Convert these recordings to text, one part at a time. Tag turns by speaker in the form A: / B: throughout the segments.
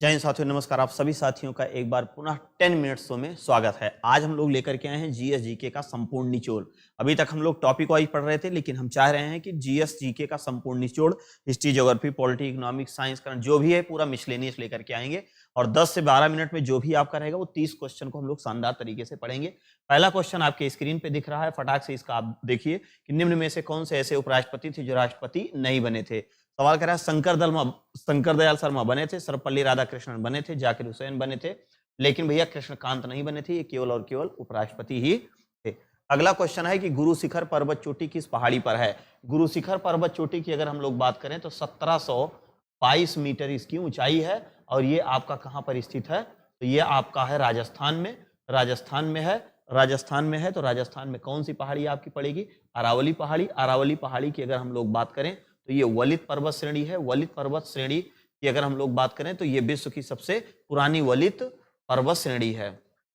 A: जय हिंद साथियों, नमस्कार। आप सभी साथियों का एक बार पुनः 10 मिनट्स शो में स्वागत है। आज हम लोग लेकर के आए हैं जीएस जीके का संपूर्ण निचोड़। अभी तक हम लोग टॉपिक वाइज पढ़ रहे थे, लेकिन हम चाह रहे हैं कि जीएस जीके का संपूर्ण निचोड़, history, geography, polity, economics, science, current जो भी है पूरा मिसलेनियस लेकर के आएंगे। और 10 से 12 मिनट में जो भी आपका रहेगा वो 30 क्वेश्चन को हम लोग शानदार तरीके से पढ़ेंगे। पहला क्वेश्चन आपके स्क्रीन पे दिख रहा है, फटाक से इसका आप देखिए कि निम्न में से कौन से ऐसे उपराष्ट्रपति थे जो राष्ट्रपति नहीं बने थे। सवाल कर रहा है शंकर दयाल शर्मा बने थे, सर्वपल्ली राधाकृष्णन बने थे, जाकिर हुसैन बने थे, लेकिन भैया कृष्णकांत नहीं बने थे। ये केवल और केवल उपराष्ट्रपति ही थे। अगला क्वेश्चन है कि गुरु शिखर पर्वत चोटी किस पहाड़ी पर है। गुरु शिखर पर्वत चोटी की अगर हम लोग बात करें तो 1722 मीटर इसकी ऊंचाई है और ये आपका कहां पर स्थित है, तो ये आपका है राजस्थान में। राजस्थान में है, राजस्थान में है, तो राजस्थान में कौन सी पहाड़ी आपकी पड़ेगी? अरावली पहाड़ी। अरावली पहाड़ी की अगर हम लोग बात करें तो ये वलित पर्वत श्रेणी है। वलित पर्वत श्रेणी की अगर हम लोग बात करें तो ये विश्व की सबसे पुरानी वलित पर्वत श्रेणी है।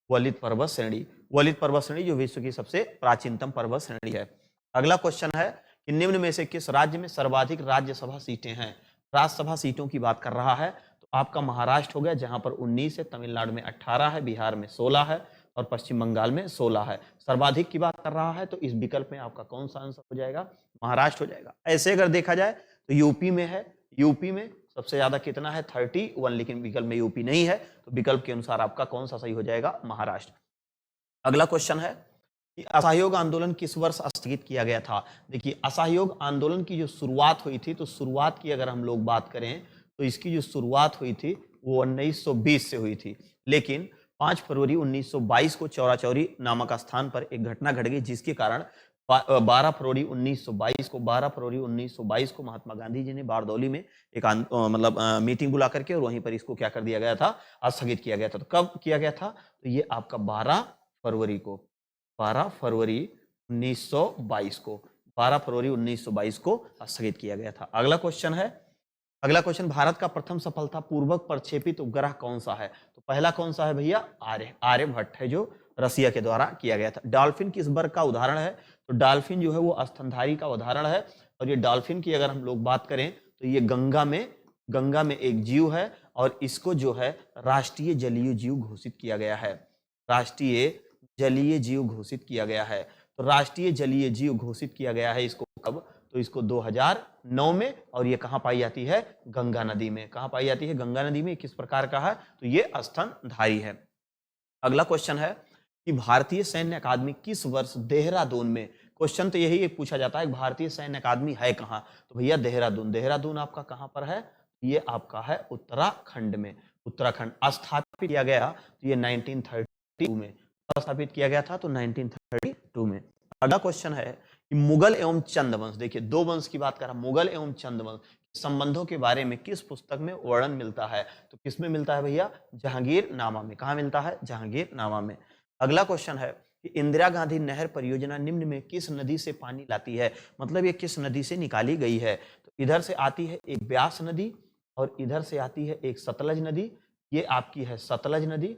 A: वलित पर्वत श्रेणी, वलित पर्वत श्रेणी जो विश्व की सबसे प्राचीनतम पर्वत श्रेणी है। अगला क्वेश्चन है कि निम्न में से किस राज्य में सर्वाधिक राज्यसभा सीटें हैं। राज्यसभा सीटों की बात कर रहा है तो आपका महाराष्ट्र हो गया, जहां पर 19 है, तमिलनाडु में 18 है, बिहार में 16 है और पश्चिम बंगाल में 16 है। सर्वाधिक की बात कर रहा है तो इस विकल्प में आपका कौन सा आंसर हो जाएगा? महाराष्ट्र हो जाएगा। ऐसे अगर देखा जाए तो यूपी में है, यूपी में सबसे ज्यादा कितना है? 31, लेकिन विकल्प में यूपी नहीं है, तो विकल्प के अनुसार आपका कौन सा सही हो जाएगा? महाराष्ट्र। अगला क्वेश्चन है कि असहयोग आंदोलन किस वर्ष स्थगित किया गया था। देखिए, असहयोग आंदोलन की जो शुरुआत हुई थी, तो शुरुआत की अगर हम लोग बात करें तो इसकी जो शुरुआत हुई थी वो 1920 से हुई थी, लेकिन 5 फरवरी 1922 को चौरा चौरी नामक स्थान पर एक घटना घट गई, जिसके कारण 12 फरवरी 1922 को महात्मा गांधी जी ने बारदौली में एक मीटिंग बुला करके और वहीं पर इसको क्या कर दिया गया था? स्थगित किया गया था। तो कब किया गया था? तो ये आपका 12 फरवरी को, 12 फरवरी 1922 को, 12 फरवरी 1922 को स्थगित किया गया था। अगला क्वेश्चन है, अगला क्वेश्चन, भारत का प्रथम सफलतापूर्वक प्रक्षेपित उपग्रह कौन सा है। तो पहला कौन सा है भैया? आर्यभट्ट है, जो रसिया के द्वारा किया गया था। डॉल्फिन किस वर्ग का उदाहरण है? तो डॉल्फिन जो है वो स्तनधारी का उदाहरण है, और ये डॉल्फिन की अगर हम लोग बात करें तो ये गंगा में एक जीव है और इसको जो है राष्ट्रीय जलीय जीव घोषित किया गया है। राष्ट्रीय जलीय जीव घोषित किया गया है। तो राष्ट्रीय जलीय जीव घोषित किया गया है इसको कब? तो इसको 2009 में, और ये कहां पाई जाती है? गंगा नदी में। कहां पाई जाती है? गंगा नदी में। किस प्रकार का है? तो ये स्तनधारी है। अगला क्वेश्चन है कि भारतीय सैन्य अकादमी किस वर्ष देहरादून में, क्वेश्चन तो यही पूछा जाता है भारतीय सैन्य अकादमी है कहां, तो भैया देहरादून। देहरादून आपका कहां पर है? ये आपका है उत्तराखंड में। उत्तराखंड। स्थापित किया गया तो ये 1932 में स्थापित किया गया था, तो 1932 में। अगला क्वेश्चन है कि मुगल एवं चंद वंश, देखिए दो वंश की बात कर रहा, मुगल एवं चंद वंश संबंधों के बारे में किस पुस्तक में वर्णन मिलता है। तो किसमें मिलता है भैया? जहांगीरनामा में। कहां मिलता है? जहांगीरनामा में। अगला क्वेश्चन है कि इंदिरा गांधी नहर परियोजना निम्न में किस नदी से पानी लाती है, मतलब ये किस नदी से निकाली गई है। तो इधर से आती है एक ब्यास नदी और इधर से आती है एक सतलज नदी। ये आपकी है सतलज नदी,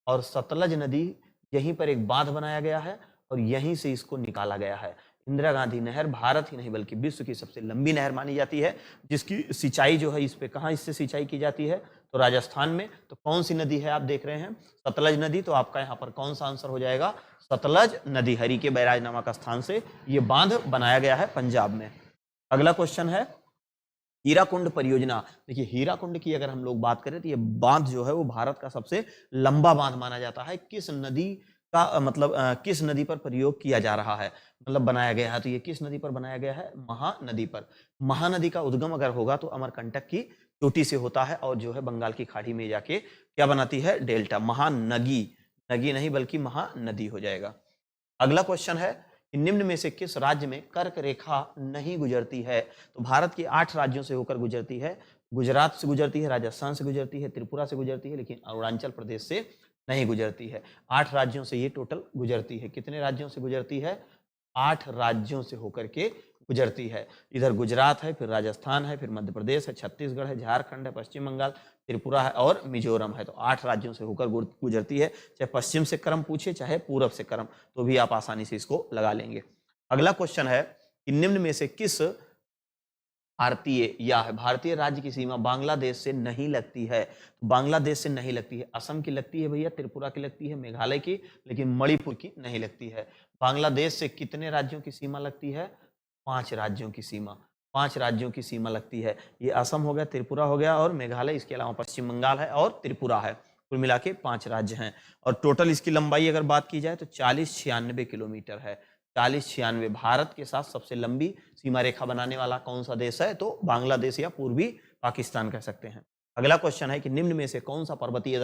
A: और सतलज नदी यहीं पर एक बांध बनाया गया है और यहीं से इसको निकाला गया है। इंदिरा गांधी नहर भारत ही नहीं बल्कि विश्व की सबसे लंबी नहर मानी जाती है, जिसकी सिंचाई जो है इस पे कहाँ इससे सिंचाई की जाती है? तो राजस्थान में। तो कौन सी नदी है आप देख रहे हैं? सतलज नदी। तो आपका यहाँ पर कौन सा आंसर हो जाएगा? सतलज नदी। हरि के बैराज नामक स्थान से ये बांध बनाया गया है पंजाब में। अगला क्वेश्चन है हीराकुंड परियोजना। देखिए हीराकुंड की अगर हम लोग बात करें तो ये बांध जो है वो भारत का सबसे लंबा बांध माना जाता है। किस नदी का किस नदी पर प्रयोग किया जा रहा है, मतलब बनाया गया है, तो ये किस नदी पर बनाया गया है? महानदी पर। महानदी का उद्गम अगर होगा तो अमरकंटक की चोटी से होता है और जो है बंगाल की खाड़ी में जाके क्या बनाती है? डेल्टा। महानगी, नगी नहीं बल्कि महानदी हो जाएगा। अगला क्वेश्चन है कि निम्न में से किस राज्य में कर्क रेखा नहीं गुजरती है। तो भारत के 8 राज्यों से होकर गुजरती है। गुजरात से गुजरती है, राजस्थान से गुजरती है, त्रिपुरा से गुजरती है, लेकिन अरुणाचल प्रदेश से नहीं गुजरती है। 8 राज्यों से ये टोटल गुजरती है। कितने राज्यों से गुजरती है? 8 राज्यों से होकर के गुजरती है। इधर गुजरात है, फिर राजस्थान है, फिर मध्य प्रदेश है, छत्तीसगढ़ है, झारखंड है, पश्चिम बंगाल, त्रिपुरा है और मिजोरम है। तो 8 राज्यों से होकर गुजरती है। चाहे पश्चिम से क्रम पूछे चाहे पूरब से क्रम, तो भी आप आसानी से इसको लगा लेंगे। अगला क्वेश्चन है कि निम्न में से किस भारतीय या है, भारतीय राज्य की सीमा बांग्लादेश से नहीं लगती है। तो बांग्लादेश से नहीं लगती है, असम की लगती है भैया, त्रिपुरा की लगती है, मेघालय की, लेकिन मणिपुर की नहीं लगती है। बांग्लादेश से कितने राज्यों की सीमा लगती है? 5 राज्यों की सीमा, 5 राज्यों की सीमा लगती है। ये असम हो गया, त्रिपुरा हो गया और मेघालय, इसके अलावा पश्चिम बंगाल है और त्रिपुरा है। कुल मिला के 5 राज्य हैं और टोटल इसकी लंबाई अगर बात की जाए तो 40-96 किलोमीटर है। 40-96। भारत के साथ सबसे लंबी सीमा रेखा बनाने वाला कौन सा देश है? तो बांग्लादेश या पूर्वी पाकिस्तान कह सकते हैं। अगला क्वेश्चन है कि निम्न में से कौन सा पर्वतीय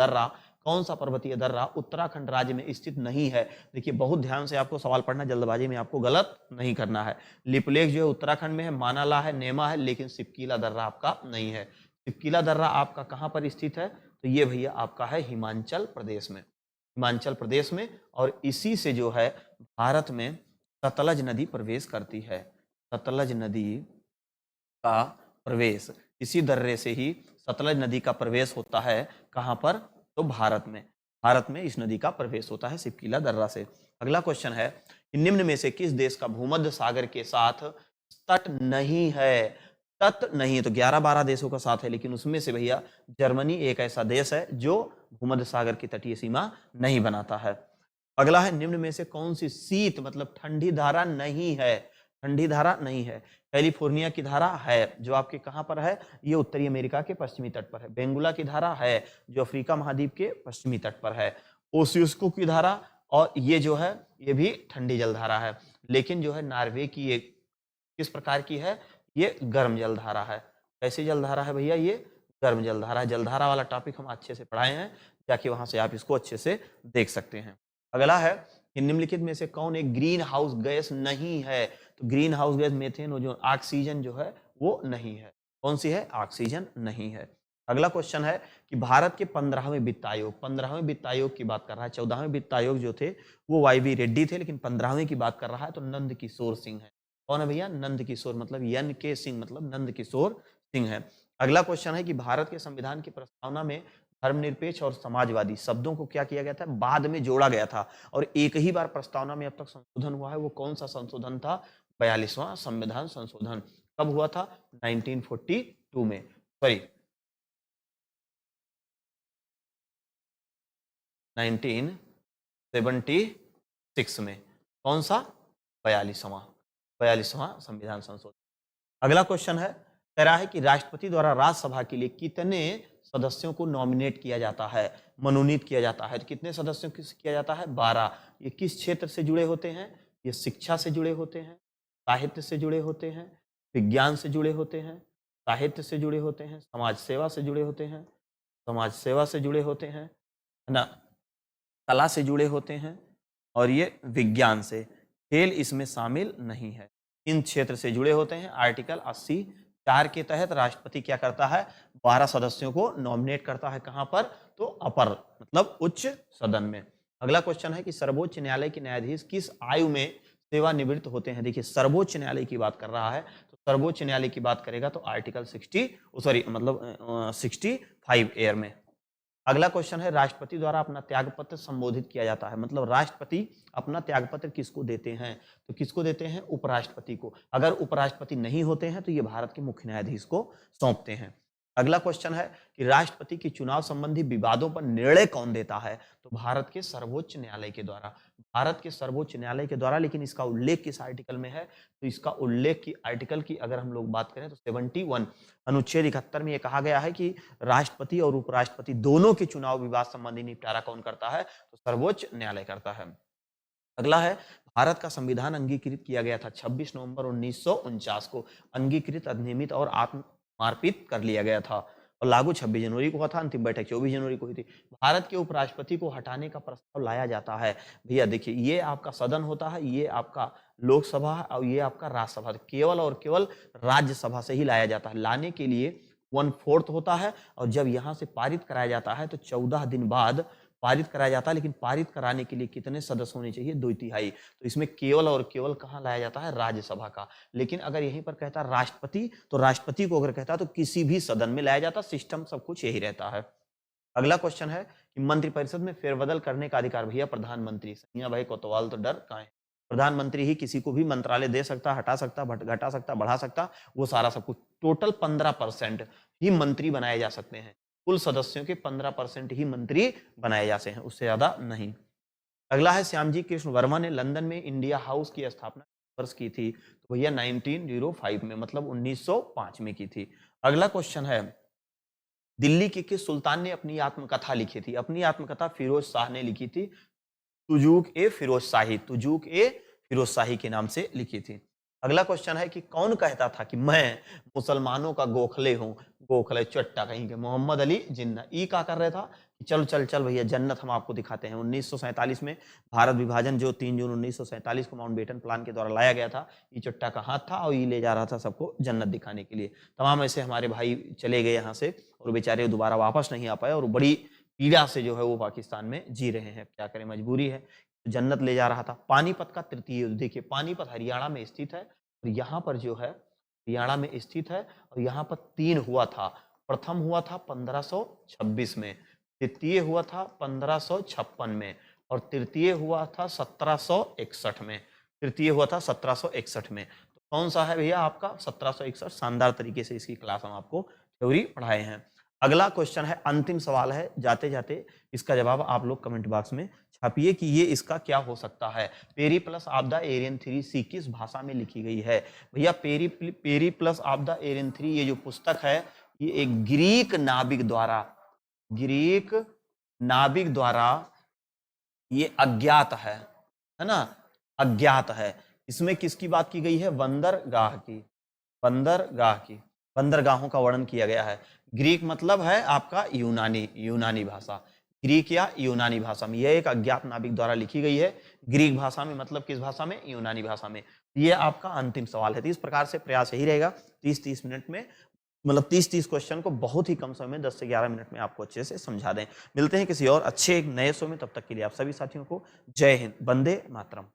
A: दर्रा उत्तराखंड राज्य में स्थित नहीं है? देखिए बहुत ध्यान से आपको सवाल पढ़ना, जल्दबाजी में आपको गलत नहीं करना है। लिपुलेख जो है उत्तराखंड में है, मानाला है, नेमा है, लेकिन सिपकीला दर्रा आपका नहीं है। सिपकीला दर्रा आपका कहां पर स्थित है? तो ये भैया आपका है हिमाचल प्रदेश में, हिमाचल प्रदेश में। और इसी से जो है भारत में सतलज नदी प्रवेश करती है। सतलज नदी का प्रवेश, इसी दर्रे से ही सतलज नदी का प्रवेश होता है। कहां पर? तो भारत में, भारत में इस नदी का प्रवेश होता है सिपकीला दर्रा से। अगला क्वेश्चन है कि निम्न में से किस देश का भूमध्य सागर के साथ तट नहीं है? तट नहीं है तो 11-12 देशों का साथ है, लेकिन उसमें से भैया जर्मनी एक ऐसा देश है जो भूमध्य सागर की तटीय सीमा नहीं बनाता है। अगला है निम्न में से कौन सी शीत मतलब ठंडी धारा नहीं है? ठंडी धारा नहीं है। कैलिफोर्निया की धारा है जो आपके कहां पर है? ये उत्तरी अमेरिका के पश्चिमी तट पर है। बेंगुला की धारा है जो अफ्रीका महाद्वीप के पश्चिमी तट पर है। ओसियुस्को की धारा, और ये जो है ये भी ठंडी जलधारा है, लेकिन जो है नॉर्वे की ये किस प्रकार की है? ये गर्म जलधारा है। कैसी जलधारा है भैया? ये गर्म जलधारा है। जलधारा वाला टॉपिक हम अच्छे से पढ़ाए हैं, जाके वहां से आप इसको अच्छे से देख सकते हैं। अगला है कि निम्नलिखित में से कौन एक ग्रीन हाउस गैस नहीं है? तो ग्रीन हाउस गैस मेथेन, जो ऑक्सीजन जो है वो नहीं है। कौन सी है? ऑक्सीजन नहीं है। अगला क्वेश्चन है कि भारत के 15वें वित्त आयोग, 15वें वित्त आयोग की बात कर रहा है। 14वें वित्त आयोग जो थे वो वाई.वी. रेड्डी थे, लेकिन 15वें की बात कर रहा है तो नंद किशोर सिंह है। कौन है भैया? नंद किशोर, मतलब एन के सिंह, मतलब नंद किशोर सिंह है। अगला क्वेश्चन है कि भारत के संविधान की प्रस्तावना में धर्मनिरपेक्ष और समाजवादी शब्दों को क्या किया गया था? बाद में जोड़ा गया था, और एक ही बार प्रस्तावना में अब तक संशोधन हुआ है। वो कौन सा संशोधन था? 42वां संविधान संशोधन। कब हुआ था? 1942 में, सॉरी 1976 में। कौन सा? 42वां संविधान संशोधन। अगला क्वेश्चन है, कह रहा है कि राष्ट्रपति द्वारा राज्यसभा के लिए कितने सदस्यों को नॉमिनेट किया जाता है, मनोनीत किया जाता है? तो कितने सदस्यों को किया जाता है? 12। ये किस क्षेत्र से जुड़े होते हैं? ये शिक्षा से जुड़े होते हैं, साहित्य से जुड़े होते हैं, विज्ञान से जुड़े होते हैं, साहित्य से जुड़े होते हैं, समाज सेवा से जुड़े होते हैं, समाज सेवा से जुड़े होते हैं, है ना, कला से जुड़े होते हैं, और ये विज्ञान से। खेल इसमें शामिल नहीं है। इन क्षेत्र से जुड़े होते हैं। आर्टिकल 80(4) के तहत राष्ट्रपति क्या करता है? 12 सदस्यों को नॉमिनेट करता है। कहां पर? तो अपर मतलब उच्च सदन में। अगला क्वेश्चन है कि सर्वोच्च न्यायालय के न्यायाधीश किस आयु में सेवानिवृत्त होते हैं? देखिए सर्वोच्च न्यायालय की बात कर रहा है, तो सर्वोच्च न्यायालय की बात करेगा तो आर्टिकल 65 ईयर में। अगला क्वेश्चन है, राष्ट्रपति द्वारा अपना त्यागपत्र संबोधित किया जाता है, मतलब राष्ट्रपति अपना त्यागपत्र किसको देते हैं? तो किसको देते हैं? उपराष्ट्रपति को। अगर उपराष्ट्रपति नहीं होते हैं तो ये भारत के मुख्य न्यायाधीश को सौंपते हैं। अगला क्वेश्चन है कि राष्ट्रपति की चुनाव संबंधी विवादों पर निर्णय कौन देता है? तो भारत के सर्वोच्च न्यायालय के द्वारा, भारत के सर्वोच्च न्यायालय के द्वारा। लेकिन इसका उल्लेख किस आर्टिकल में है? तो इसका उल्लेख की आर्टिकल की अगर हम लोग बात करें तो 71 अनुच्छेद 71 में यह कहा गया है कि राष्ट्रपति और उपराष्ट्रपति दोनों के चुनाव विवाद संबंधी निपटारा कौन करता है? तो सर्वोच्च न्यायालय करता है। अगला है, भारत का संविधान अंगीकृत किया गया था 26 नवंबर 1949 को। अंगीकृत, अधिनियमित और आत्मर्पित कर लिया गया था, और लागू 26 जनवरी को हुआ था। अंतिम बैठक 24 जनवरी को हुई थी। भारत के उपराष्ट्रपति को हटाने का प्रस्ताव लाया जाता है। भैया देखिए, ये आपका सदन होता है, ये आपका लोकसभा है, और ये आपका राज्यसभा। केवल और केवल राज्यसभा से ही लाया जाता है। लाने के लिए 1/4 होता है, और जब यहाँ से पारित कराया जाता है तो 14 दिन बाद पारित कराया जाता है। लेकिन पारित कराने के लिए कितने सदस्य होने चाहिए? 2/3। तो इसमें केवल और केवल कहाँ लाया जाता है? राज्यसभा का। लेकिन अगर यहीं पर कहता राष्ट्रपति, तो राष्ट्रपति को अगर कहता तो किसी भी सदन में लाया जाता। सिस्टम सब कुछ यही रहता है। अगला क्वेश्चन है कि मंत्रिपरिषद में फेरबदल करने का अधिकार भैया प्रधानमंत्री। सैया भाई कोतवाल तो डर कहाँ है? प्रधानमंत्री ही किसी को भी मंत्रालय दे सकता, हटा सकता, घटा सकता, बढ़ा सकता, वो सारा सब कुछ। टोटल 15% ही मंत्री बनाए जा सकते हैं, कुल सदस्यों के 15% ही मंत्री बनाए जाते हैं, उससे ज्यादा नहीं। अगला है श्यामजी कृष्ण वर्मा ने लंदन में इंडिया हाउस की स्थापना वर्ष की थी, तो भैया 1905 में, मतलब 1905 में की थी। अगला क्वेश्चन है, दिल्ली के किस सुल्तान ने अपनी आत्मकथा लिखी थी? अपनी आत्मकथा फिरोज शाह ने लिखी थी, तुजूक ए फिरोज शाही, तुजूक ए फिरोज शाही के नाम से लिखी थी। अगला क्वेश्चन है कि कौन कहता था कि मैं मुसलमानों का गोखले हूं? गोखले चट्टा कहीं के, मोहम्मद अली जिन्ना। ई क्या कर रहा था कि चल चल चल भैया जन्नत हम आपको दिखाते हैं। 1947 में भारत विभाजन जो 3 जून 1947 को माउंटबेटन प्लान के द्वारा लाया गया था, ई चट्टा का हाथ था और ये ले जा रहा था सबको जन्नत दिखाने के लिए। तमाम ऐसे हमारे भाई चले गए यहाँ से और बेचारे दोबारा वापस नहीं आ पाए और बड़ी पीड़ा से जो है वो पाकिस्तान में जी रहे हैं, क्या करें, मजबूरी है। जन्नत ले जा रहा था। पानीपत का तृतीय युद्ध, देखिए पानीपत हरियाणा में स्थित है और यहाँ पर जो है हरियाणा में स्थित है और यहाँ पर 3 हुआ था। प्रथम हुआ था 1526 में, द्वितीय हुआ था 1556 में और तृतीय हुआ था 1761 में। तृतीय हुआ था 1761 में। तो कौन सा है भैया आपका? 1761। शानदार तरीके से इसकी क्लास हम आपको थ्योरी पढ़ाए हैं। अगला क्वेश्चन है, अंतिम सवाल है, जाते जाते इसका जवाब आप लोग कमेंट बॉक्स में छापिए कि ये इसका क्या हो सकता है। पेरिप्लस ऑफ द एरियन 3 सी किस भाषा में लिखी गई है? भैया पेरिप्लस ऑफ द एरियन 3 ये जो पुस्तक है ये एक ग्रीक नाविक द्वारा ये अज्ञात है ना, अज्ञात है। इसमें किसकी बात की गई है? बंदरगाह की, बंदरगाहों का वर्णन किया गया है। ग्रीक मतलब है आपका यूनानी भाषा, ग्रीक या यूनानी भाषा में यह एक अज्ञात नाविक द्वारा लिखी गई है। ग्रीक भाषा में मतलब किस भाषा में? यूनानी भाषा में। ये आपका अंतिम सवाल है। तो इस प्रकार से प्रयास यही रहेगा 30-30 मिनट में, मतलब 30-30 क्वेश्चन को बहुत ही कम समय में 10 से 11 मिनट में आपको अच्छे से समझा दें। मिलते हैं किसी और अच्छे एक नए शो में, तब तक के लिए आप सभी साथियों को जय हिंद, वंदे मातरम।